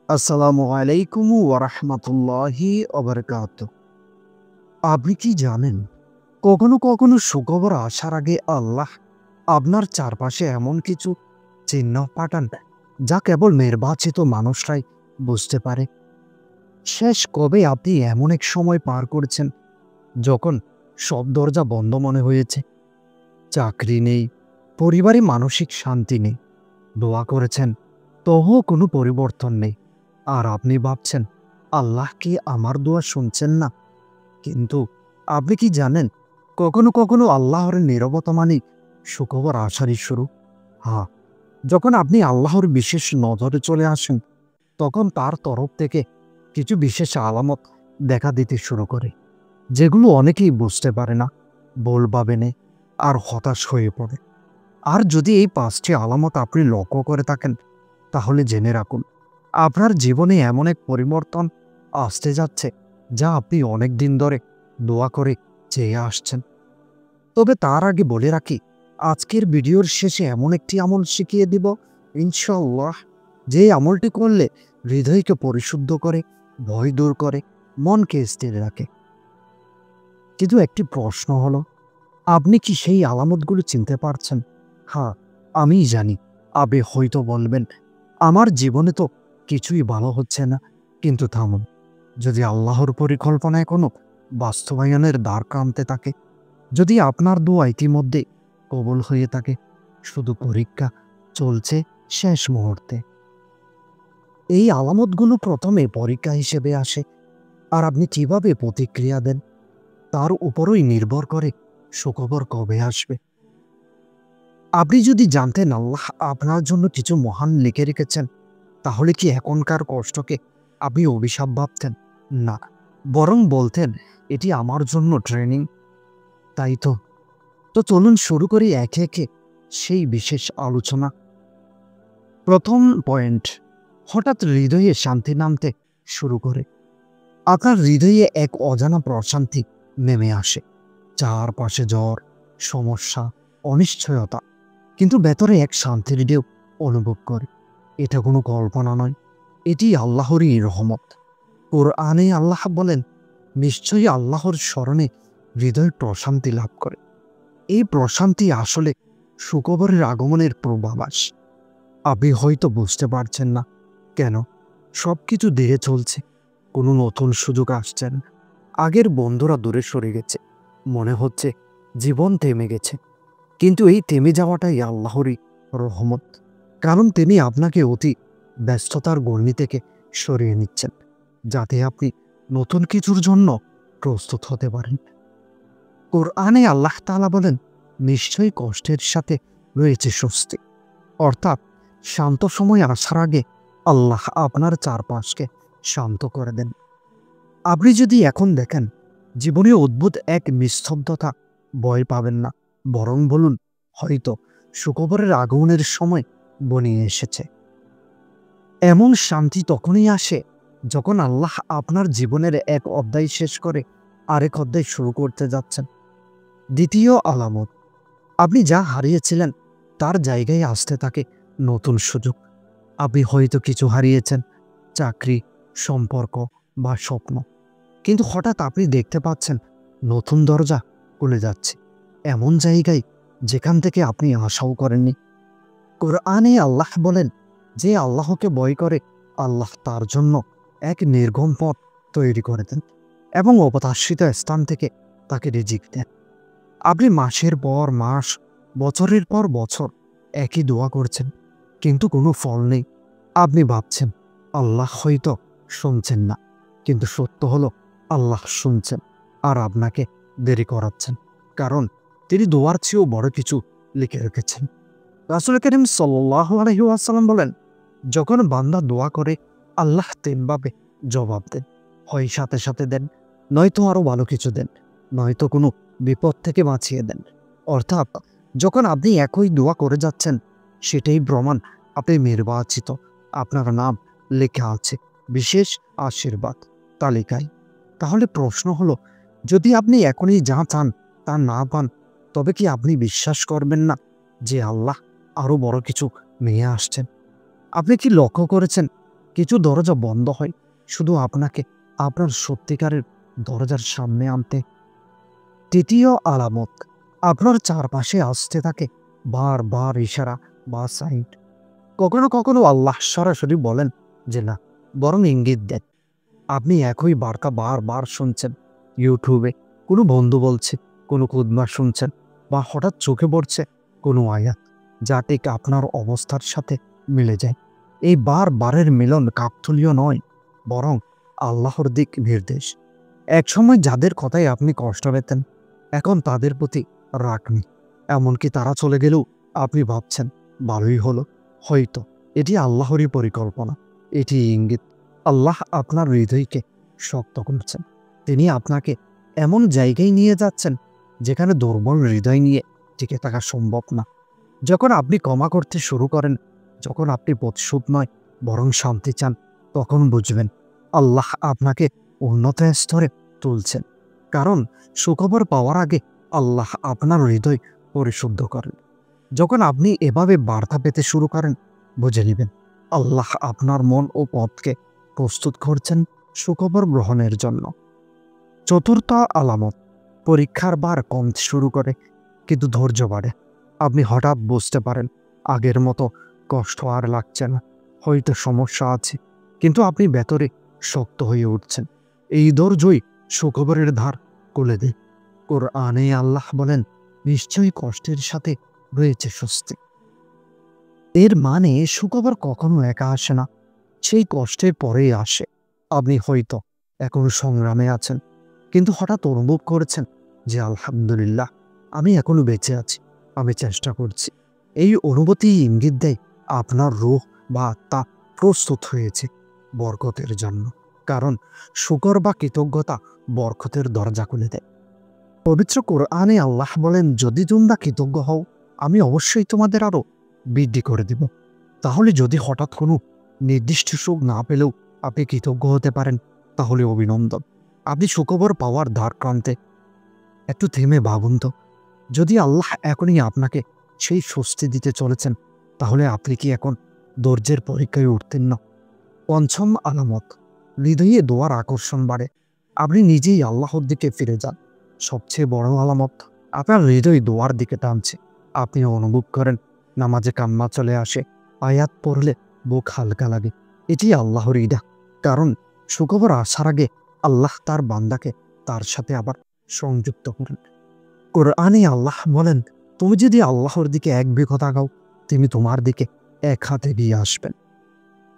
আসসালামু আলাইকুম ওয়া রাহমাতুল্লাহি ওয়া বারাকাতুহু। আপনি কি জানেন, কখনো কখনো সুখবর আসার আগে আল্লাহ আপনার চারপাশে এমন কিছু চিহ্ন পাঠান যা কেবল নির্বাচিত মানুষরাই বুঝতে পারে। শেষ কবে আপনি এমন এক সময় পার করেছেন যখন সব দরজা বন্ধ মনে হয়েছে? চাকরি নেই, পরিবারে মানসিক শান্তি নেই, দোয়া করেছেন তবুও কোনো পরিবর্তন নেই, আর আপনি ভাবছেন আল্লাহ কি আমার দোয়া শুনছেন না? কিন্তু আপনি কি জানেন, কখনো কখনো আল্লাহর নীরবতা মানে সুখবর আসারই শুরু। হ্যাঁ, যখন আপনি আল্লাহর বিশেষ নজরে চলে আসেন, তখন তার তরফ থেকে কিছু বিশেষ আলামত দেখা দিতে শুরু করে, যেগুলো অনেকেই বুঝতে পারে না, বল পাবে না, আর হতাশ হয়ে পড়ে। আর যদি এই ৫টি আলামত আপনি লক্ষ্য করে থাকেন, তাহলে জেনে রাখুন আপনার জীবনে এমন এক পরিবর্তন আসতে যাচ্ছে যা আপনি অনেক দিন ধরে দোয়া করে চেয়ে আসছেন। তবে তার আগে বলে রাখি, আজকের ভিডিওর শেষে এমন একটি আমল শিখিয়ে দিব, ইনশাআল্লাহ, যে আমলটি করলে হৃদয়কে পরিশুদ্ধ করে, ভয় দূর করে, মনকে স্থির রাখে। কিন্তু একটি প্রশ্ন হলো, আপনি কি সেই আলামতগুলো চিনতে পারছেন? হ্যাঁ, আমিই জানি। আপনি হয়তো বলবেন, আমার জীবনে তো কিছুই ভালো হচ্ছে না। কিন্তু থামুন, যদি আল্লাহর পরিকল্পনায় কোনো বাস্তবায়নের দ্বার টানতে থাকে, যদি আপনার দোয়া ইতিমধ্যে কবুল হয়ে থাকে, শুধু পরীক্ষা চলছে শেষ মুহূর্তে। এই আলামতগুলো প্রথমে পরীক্ষা হিসেবে আসে, আর আপনি কিভাবে প্রতিক্রিয়া দেন তার উপরই নির্ভর করে সুখবর কবে আসবে। আপনি যদি জানতেন আল্লাহ আপনার জন্য কিছু মহান লিখে রেখেছেন, তাহলে কি এখনকার কষ্টকে আপনি অভিশাপ ভাবতেন? না, বরং বলতেন এটি আমার জন্য ট্রেনিং। তাই তো। তো চলুন শুরু করি একে একে সেই বিশেষ আলোচনা। প্রথম পয়েন্ট, হঠাৎ হৃদয়ে শান্তি নামতে শুরু করে। আপনার হৃদয়ে এক অজানা প্রশান্তি নেমে আসে। চারপাশে জ্বর, সমস্যা, অনিশ্চয়তা, কিন্তু ভেতরে এক শান্তির ঢেউ অনুভব করে। এটা কোনো কল্পনা নয়, এটি আল্লাহরই রহমত। কোরআনে আল্লাহ বলেন, নিশ্চয়ই আল্লাহর স্মরণে হৃদয় প্রশান্তি লাভ করে। এই প্রশান্তি আসলে সুখবরের আগমনের পূর্বাভাস। আপনি হয়তো বুঝতে পারছেন না কেন সবকিছু ধীরে চলছে, কোনো নতুন সুযোগ আসছে না, আগের বন্ধুরা দূরে সরে গেছে, মনে হচ্ছে জীবন থেমে গেছে। কিন্তু এই থেমে যাওয়াটাই আল্লাহরই রহমত, কারণ তিনি আপনাকে অতি ব্যস্ততার গণ্ডি থেকে সরিয়ে নিচ্ছেন, যাতে আপনি নতুন কিছুর জন্য প্রস্তুত হতে পারেন। কোরআনে আল্লাহ তাআলা বলেন, নিশ্চয়ই কষ্টের সাথে রয়েছে স্বস্তি। অর্থাৎ শান্ত সময় আসার আগে আল্লাহ আপনার চারপাশকে শান্ত করে দেন। আপনি যদি এখন দেখেন জীবনে অদ্ভুত এক নিস্তব্ধতা, ভয় পাবেন না, বরং বলুন, হয়তো সুখবরের আগমনের সময় বনিয়ে এসেছে। এমন শান্তি তখনই আসে যখন আল্লাহ আপনার জীবনের এক অধ্যায় শেষ করে আরেক অধ্যায় শুরু করতে যাচ্ছেন। দ্বিতীয় আলামত, আপনি যা হারিয়েছিলেন তার জায়গায় আসতে থাকে নতুন সুযোগ। আপনি হয়তো কিছু হারিয়েছেন, চাকরি, সম্পর্ক বা স্বপ্ন, কিন্তু হঠাৎ আপনি দেখতে পাচ্ছেন নতুন দরজা খুলে যাচ্ছে এমন জায়গায় যেখান থেকে আপনি আশাও করেননি। কোরআনে আল্লাহ বলেন, যে আল্লাহকে ভয় করে আল্লাহ তার জন্য এক নির্গম পথ তৈরি করে দেন এবং অপ্রত্যাশিত স্থান থেকে তাকে রিজিক দেন। আপনি মাসের পর মাস, বছরের পর বছর একই দোয়া করছেন, কিন্তু কোনো ফল নেই। আপনি ভাবছেন আল্লাহ হয়তো শুনছেন না, কিন্তু সত্য হলো আল্লাহ শুনছেন, আর আপনাকে দেরি করাচ্ছেন, কারণ তিনি দোয়ার চেয়েও বড় কিছু লিখে রেখেছেন। রাসূল করিম সাল্লাল্লাহু আলাইহি ওয়াসাল্লাম বলেন, যখন বান্দা দোয়া করে আল্লাহ তিনভাবে জবাব দেন। হয় সাথে সাথে দেন, নয়তো আরো ভালো কিছু দেন, নয়তো কোনো বিপদ থেকে বাঁচিয়ে দেন। অর্থাৎ যখন আপনি একই দোয়া করে যাচ্ছেন, সেটাই প্রমাণ আপনি নির্বাচিত, আপনার নাম লেখা আছে বিশেষ আশীর্বাদ তালিকায়। তাহলে প্রশ্ন হলো, যদি আপনি এখনই যা চান তা না পান, তবে কি আপনি বিশ্বাস করবেন না যে আল্লাহ আরো বড় কিছু নিয়ে আসছেন? আপনি কি লক্ষ্য করেছেন, কিছু দরজা বন্ধ হয় শুধু আপনাকে আপনার সত্যিকারের দরজার সামনে আনতে। তৃতীয় আলামত, আপনার চারপাশে আসতে থাকে বারবার ইশারা বা সাইন। কখনো কখনো আল্লাহ সরাসরি বলেন যে না, বরং ইঙ্গিত দেন। আপনি একই বার্তা বারবার শুনছেন, ইউটিউবে কোনো বন্ধু বলছে, কোনো খুতবা শুনছেন, বা হঠাৎ চোখে পড়ছে কোনো আয়াত যা ঠিক আপনার অবস্থার সাথে মিলে যায়। এই বারবারের মিলন কাকতালীয় নয়, বরং আল্লাহর দিক নির্দেশ। একসময় যাদের কথায় আপনি কষ্ট পেতেন, এখন তাদের প্রতি রাগ নেই। এমনকি তারা চলে গেলেও আপনি ভাবছেন ভালোই হলো, হয়তো এটি আল্লাহরই পরিকল্পনা। এটি ইঙ্গিত আল্লাহ আপনার হৃদয়কে শক্ত করছেন। তিনি আপনাকে এমন জায়গায় নিয়ে যাচ্ছেন যেখানে দুর্বল হৃদয় নিয়ে টিকে থাকা সম্ভব না। যখন আপনি ক্ষমা করতে শুরু করেন, যখন আপনি প্রতিশোধ নয় বরং শান্তি চান, তখন বুঝবেন আল্লাহ আপনাকে উন্নত স্তরে তুলছেন। কারণ সুখবর পাওয়ার আগে আল্লাহ আপনার হৃদয় পরিশুদ্ধ করেন। যখন আপনি এভাবে বার্তা পেতে শুরু করেন, বুঝে নেবেন আল্লাহ আপনার মন ও পথকে প্রস্তুত করছেন সুখবর গ্রহণের জন্য। চতুর্থ আলামত, পরীক্ষার বার কমতে শুরু করে কিন্তু ধৈর্য বাড়ে। আপনি হঠাৎ বুঝতে পারেন আগের মতো কষ্ট আর লাগছে না, হয়তো সমস্যা আছে, কিন্তু আপনি ভেতরে শক্ত হয়ে উঠছেন। এই ধৈর্যই সুখবরের ধার খুলে দেয়। কোরআনে আল্লাহ বলেন, নিশ্চয়ই কষ্টের সাথে রয়েছে স্বস্তি। এর মানে সুখবর কখনো একা আসে না, সেই কষ্টের পরেই আসে। আপনি হয়তো এখনো সংগ্রামে আছেন, কিন্তু হঠাৎ অনুভব করেছেন যে আলহামদুলিল্লাহ, আমি এখনো বেঁচে আছি, আমি চেষ্টা করছি। এই অনুভূতি ইঙ্গিত দেয় আপনার রূহ বা আত্মা প্রস্তুত হয়েছে বরকতের জন্য। কারণ শুকর বা কৃতজ্ঞতা বরকতের দরজা খুলে দেয়। পবিত্র কোরআনে আল্লাহ বলেন, যদি তোমরা কৃতজ্ঞ হও, আমি অবশ্যই তোমাদের আরো বৃদ্ধি করে দিব। তাহলে যদি হঠাৎ কোনো নির্দিষ্ট সুখ না পেলেও আপনি কৃতজ্ঞ হতে পারেন, তাহলে অভিনন্দন। আপনি সুখবর পাওয়ার দ্বার প্রান্তে। একটু থেমে ভাবুন তো, যদি আল্লাহ এখনই আপনাকে সেই স্বস্তি দিতে চলেছেন, তাহলে আপনি কি এখন ধৈর্যের পরীক্ষায় উঠতেন না? পঞ্চম আলামত, হৃদয়ে দোয়ার আকর্ষণ বাড়ে। আপনি নিজেই আল্লাহর দিকে ফিরে যান। সবচেয়ে বড় আলামত, আপনার হৃদয় দোয়ার দিকে টানছে। আপনি অনুভব করেন নামাজে কান্না চলে আসে, আয়াত পড়লে বুক হালকা লাগে। এটি আল্লাহর ইডা। কারণ সুখবর আসার আগে আল্লাহ তার বান্দাকে তার সাথে আবার সংযুক্ত করেন। কোরআনে আল্লাহ বলেন, তুমি যদি আল্লাহর দিকে এক বিঘত আগাও, তিনি তোমার দিকে এক হাতে এগিয়ে আসবেন।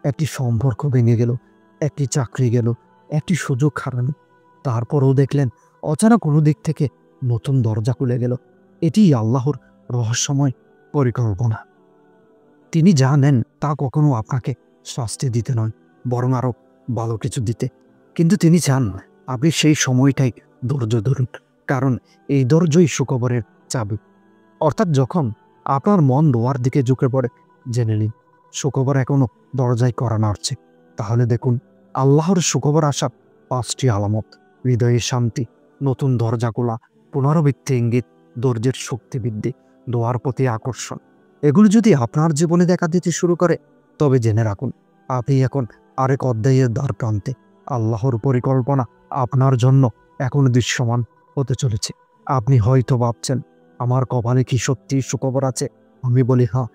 একটি সম্পর্ক ভেঙে গেল, একটি চাকরি গেল, একটি সুযোগ হারানো, তারপরও দেখলেন অজানা কোনো দিক থেকে নতুন দরজা খুলে গেল। এটি আল্লাহর রহস্যময় পরিকল্পনা। তিনি যা নেন তা কখনো আপনাকে শাস্তি দিতে নয়, বরং আরো ভালো কিছু দিতে। কিন্তু তিনি চান আপনি সেই সময়টাই ধৈর্য ধরুন, কারণ এই ধৈর্যই সুখবরের চাবি। অর্থাৎ যখন আপনার মন দোয়ার দিকে ঝুঁকে পড়ে, জেনে নিন সুখবর এখনো দরজায় করা নাড়ছে। তাহলে দেখুন আল্লাহর সুখবর আসার 5টি আলামত: হৃদয়ে শান্তি, নতুন দরজা খোলা, পুনরাবৃত্তি ইঙ্গিত, ধৈর্যের শক্তি বৃদ্ধি, দোয়ার প্রতি আকর্ষণ। এগুলো যদি আপনার জীবনে দেখা দিতে শুরু করে, তবে জেনে রাখুন আপনি এখন আরেক অধ্যায়ের দ্বার প্রান্তে। আল্লাহর পরিকল্পনা আপনার জন্য এখন দৃশ্যমান হতে চলেছে। আপনি হয়তো ভাবছেন, আমার কপালে কি সত্যি সুখবর আছে? আমি বলি হ্যাঁ,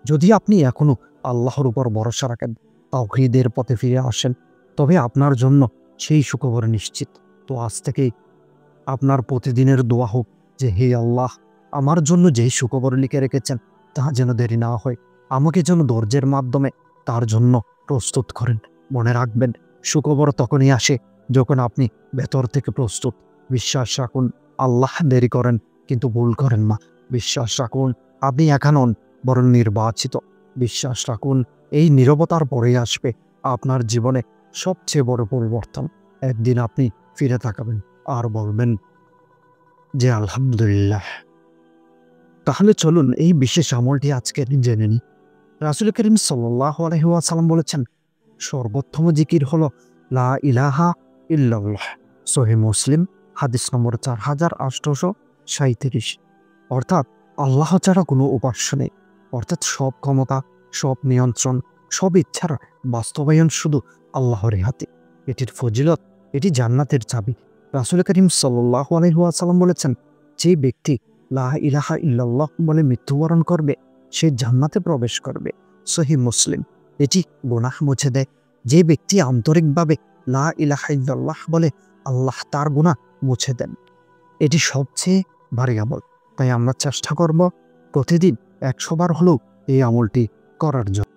যদি আপনি এখনো আল্লাহর উপর ভরসা রাখেন, তাওহীদের পথে ফিরে আসেন, তবে আপনার জন্য সেই সুখবর নিশ্চিত। তো আজ থেকেই আপনার প্রতিদিনের দোয়া হোক যে, হে আল্লাহ, আমার জন্য যেই সুখবর লিখে রেখেছেন তা যেন দেরি না হয়, আমাকে যেন ধৈর্যের মাধ্যমে তার জন্য প্রস্তুত করেন। মনে রাখবেন, সুখবর তখনই আসে যখন আপনি ভেতর থেকে প্রস্তুত। বিশ্বাস রাখুন, আল্লাহ দেরি করেন কিন্তু ভুল করেন না। বিশ্বাস রাখুন, আপনি একা নন, বরং নির্বাচিত। বিশ্বাস রাখুন, এই নীরবতার পরেই আসবে আপনার জীবনে সবচেয়ে বড় পরিবর্তন। একদিন আপনি ফিরে তাকাবেন আর বলবেন যে আলহামদুলিল্লাহ। তাহলে চলুন এই বিশেষ আমলটি আজকে জেনে নিই। রাসূল করিম সাল্লাল্লাহু আলাইহি ওয়াসাল্লাম বলেছেন, সর্বোত্তম জিকির হলো লা ইলাহা ইল্লাল্লাহ। সহিহ মুসলিম, হাদিস নম্বর 4837। অর্থাৎ আল্লাহ ছাড়া কোনো উপাস্য নেই। অর্থাৎ সব ক্ষমতা, সব নিয়ন্ত্রণ, সব ইচ্ছার বাস্তবায়ন শুধু আল্লাহর হাতে। এটির ফজিলত, এটি জান্নাতের চাবি। রাসূল করিম সাল্লাল্লাহু আলাইহি ওয়াসাল্লাম বলেছেন, যে ব্যক্তি লা ইলাহা ইল্লাল্লাহ বলে মৃত্যুবরণ করবে সে জান্নাতে প্রবেশ করবে। সহিহ মুসলিম। এটি গুনাহ মুছে দেয়। যে ব্যক্তি আন্তরিকভাবে লা ইলাহা ইল্লাল্লাহ বলে আল্লাহ তার গুনাহ মুছে দেন। এটি সবচেয়ে ভারী আমল। তাই আমরা চেষ্টা করব প্রতিদিন ১০০ বার হলেও এই আমলটি করার জন্য।